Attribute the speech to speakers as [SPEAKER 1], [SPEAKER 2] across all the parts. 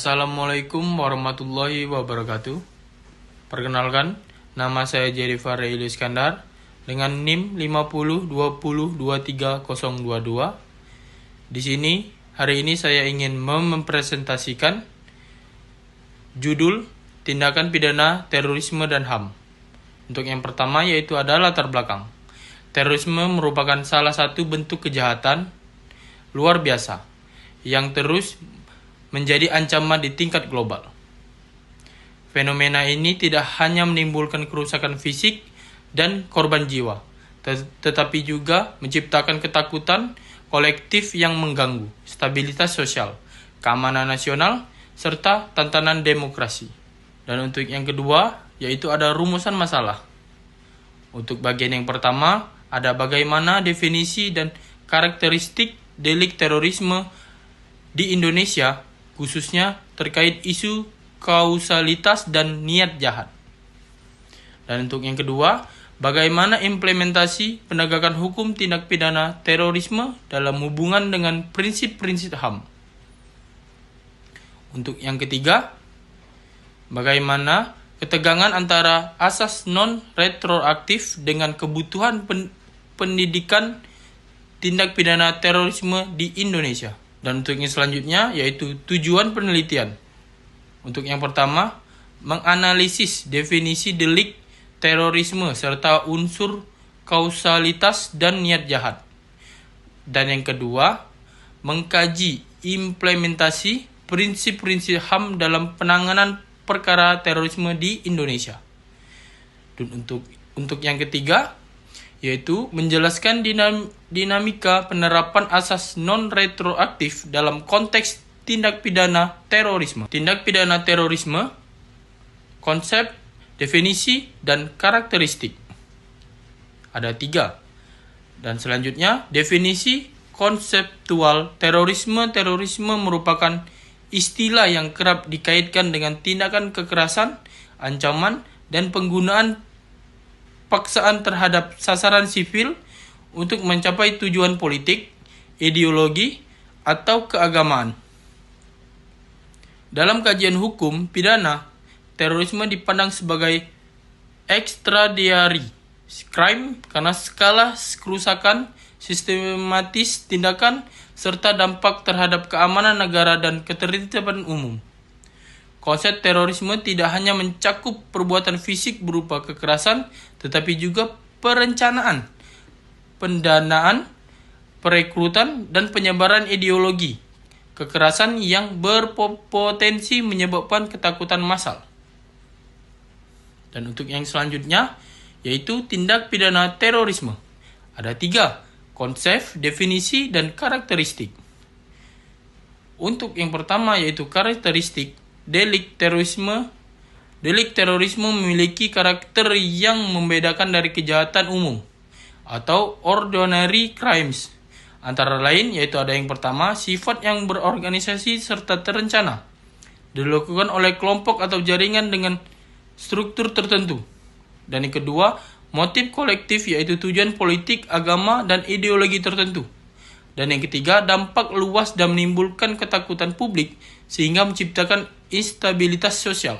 [SPEAKER 1] Assalamualaikum warahmatullahi wabarakatuh. Perkenalkan, nama saya Jerifar Reili Iskandar dengan NIM 5020202302. Di sini hari ini saya ingin mempresentasikan judul Tindakan Pidana Terorisme dan HAM. Untuk yang pertama yaitu adalah latar belakang. Terorisme merupakan salah satu bentuk kejahatan luar biasa yang terus menjadi ancaman di tingkat global. Fenomena ini tidak hanya menimbulkan kerusakan fisik dan korban jiwa, tetapi juga menciptakan ketakutan kolektif yang mengganggu stabilitas sosial, keamanan nasional, serta tantangan demokrasi. Dan untuk yang kedua, yaitu ada rumusan masalah. Untuk bagian yang pertama, ada bagaimana definisi dan karakteristik delik terorisme di Indonesia, khususnya terkait isu kausalitas dan niat jahat. Dan untuk yang kedua, bagaimana implementasi penegakan hukum tindak pidana terorisme dalam hubungan dengan prinsip-prinsip HAM. Untuk yang ketiga, bagaimana ketegangan antara asas non-retroaktif dengan kebutuhan pendidikan tindak pidana terorisme di Indonesia. Dan untuk yang selanjutnya yaitu tujuan penelitian. Untuk yang pertama, menganalisis definisi delik terorisme serta unsur kausalitas dan niat jahat. Dan yang kedua, mengkaji implementasi prinsip-prinsip HAM dalam penanganan perkara terorisme di Indonesia. Dan untuk yang ketiga, yaitu menjelaskan dinamika penerapan asas non-retroaktif dalam konteks tindak pidana terorisme. Tindak pidana terorisme, konsep, definisi, dan karakteristik. Ada 3. Dan selanjutnya, definisi konseptual terorisme. Terorisme merupakan istilah yang kerap dikaitkan dengan tindakan kekerasan, ancaman, dan penggunaan paksaan terhadap sasaran sipil untuk mencapai tujuan politik, ideologi, atau keagamaan. Dalam kajian hukum pidana, terorisme dipandang sebagai extraordinary crime karena skala kerusakan, sistematis tindakan, serta dampak terhadap keamanan negara dan ketertiban umum. Konsep terorisme tidak hanya mencakup perbuatan fisik berupa kekerasan, tetapi juga perencanaan, pendanaan, perekrutan, dan penyebaran ideologi kekerasan yang berpotensi menyebabkan ketakutan massal. Dan untuk yang selanjutnya, yaitu tindak pidana terorisme. Ada 3, konsep, definisi, dan karakteristik. Untuk yang pertama yaitu karakteristik, Delik terorisme memiliki karakter yang membedakan dari kejahatan umum atau ordinary crimes. Antara lain yaitu ada yang pertama, sifat yang berorganisasi serta terencana, dilakukan oleh kelompok atau jaringan dengan struktur tertentu. Dan yang kedua, motif kolektif yaitu tujuan politik, agama, dan ideologi tertentu. Dan yang ketiga, dampak luas dan menimbulkan ketakutan publik sehingga menciptakan instabilitas sosial.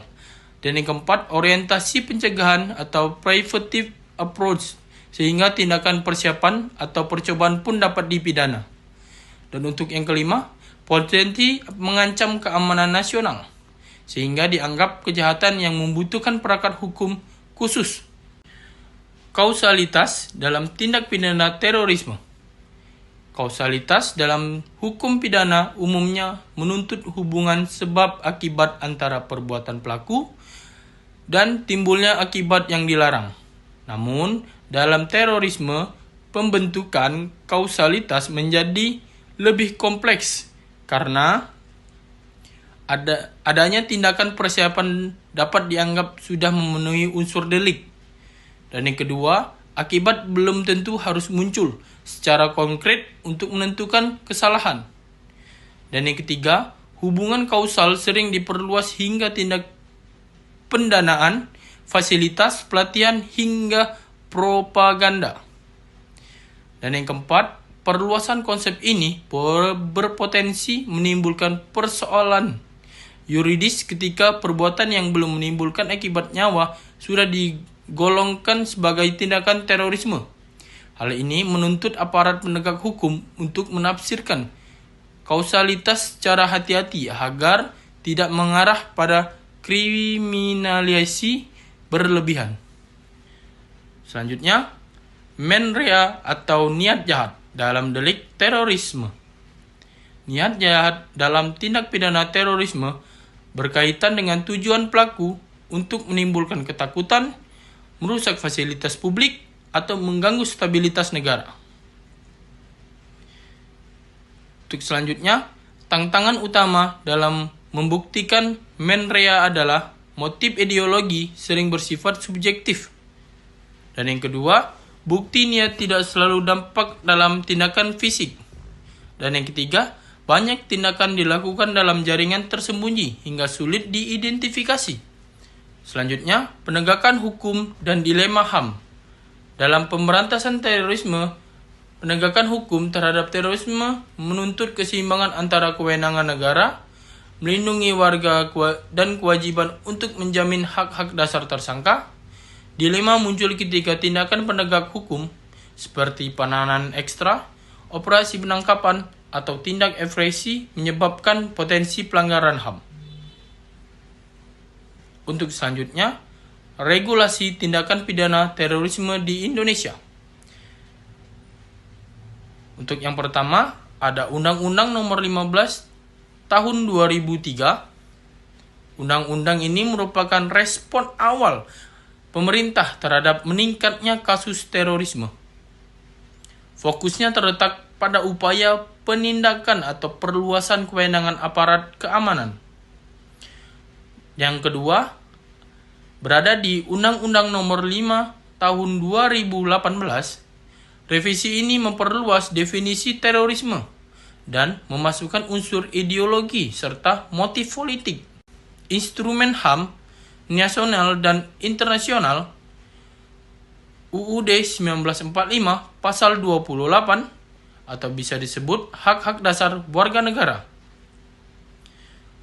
[SPEAKER 1] Dan yang keempat, orientasi pencegahan atau preventive approach sehingga tindakan persiapan atau percobaan pun dapat dipidana. Dan untuk yang kelima, potensi mengancam keamanan nasional sehingga dianggap kejahatan yang membutuhkan perangkat hukum khusus. Kausalitas dalam tindak pidana terorisme. Kausalitas dalam hukum pidana umumnya menuntut hubungan sebab akibat antara perbuatan pelaku dan timbulnya akibat yang dilarang. Namun, dalam terorisme, pembentukan kausalitas menjadi lebih kompleks karena adanya tindakan persiapan dapat dianggap sudah memenuhi unsur delik. Dan yang kedua, akibat belum tentu harus muncul secara konkret untuk menentukan kesalahan. Dan yang ketiga, hubungan kausal sering diperluas hingga tindak pendanaan, fasilitas, pelatihan, hingga propaganda. Dan yang keempat, perluasan konsep ini berpotensi menimbulkan persoalan yuridis ketika perbuatan yang belum menimbulkan akibat nyawa sudah digolongkan sebagai tindakan terorisme. Hal ini menuntut aparat penegak hukum untuk menafsirkan kausalitas secara hati-hati agar tidak mengarah pada kriminalisasi berlebihan. Selanjutnya, mens rea atau niat jahat dalam delik terorisme. Niat jahat dalam tindak pidana terorisme berkaitan dengan tujuan pelaku untuk menimbulkan ketakutan, merusak fasilitas publik, atau mengganggu stabilitas negara. Untuk selanjutnya, tantangan utama dalam membuktikan mens rea adalah motif ideologi sering bersifat subjektif. Dan yang kedua, bukti niat tidak selalu dampak dalam tindakan fisik. Dan yang ketiga, banyak tindakan dilakukan dalam jaringan tersembunyi hingga sulit diidentifikasi. Selanjutnya, penegakan hukum dan dilema HAM. Dalam pemberantasan terorisme, penegakan hukum terhadap terorisme menuntut keseimbangan antara kewenangan negara, melindungi warga dan kewajiban untuk menjamin hak-hak dasar tersangka. Dilema muncul ketika tindakan penegak hukum seperti penahanan ekstra, operasi penangkapan, atau tindak efresi menyebabkan potensi pelanggaran HAM. Untuk selanjutnya, regulasi tindakan pidana terorisme di Indonesia. Untuk yang pertama, ada Undang-Undang Nomor 15 Tahun 2003. Undang-undang ini merupakan respon awal pemerintah terhadap meningkatnya kasus terorisme. Fokusnya terletak pada upaya penindakan atau perluasan kewenangan aparat keamanan. Yang kedua, berada di Undang-Undang Nomor 5 Tahun 2018. Revisi ini memperluas definisi terorisme dan memasukkan unsur ideologi serta motif politik. Instrumen HAM nasional dan internasional UUD 1945 pasal 28 atau bisa disebut hak-hak dasar warga negara.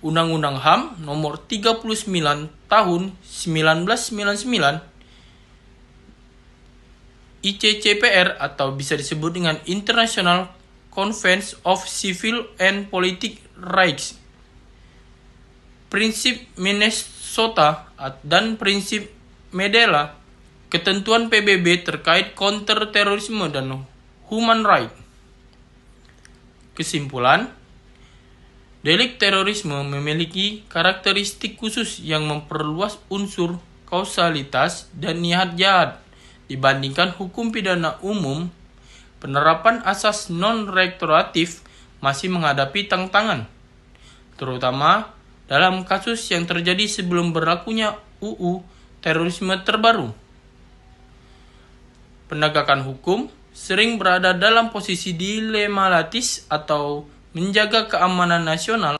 [SPEAKER 1] Undang-Undang HAM nomor 39 tahun 1999, ICCPR atau bisa disebut dengan International Convention of Civil and Political Rights, prinsip Minnesota dan prinsip Medela, ketentuan PBB terkait counter-terorisme dan human rights. Kesimpulan, delik terorisme memiliki karakteristik khusus yang memperluas unsur kausalitas dan niat jahat dibandingkan hukum pidana umum. Penerapan asas non-retroaktif masih menghadapi tantangan, terutama dalam kasus yang terjadi sebelum berlakunya UU terorisme terbaru. Penegakan hukum sering berada dalam posisi dilematis atau menjaga keamanan nasional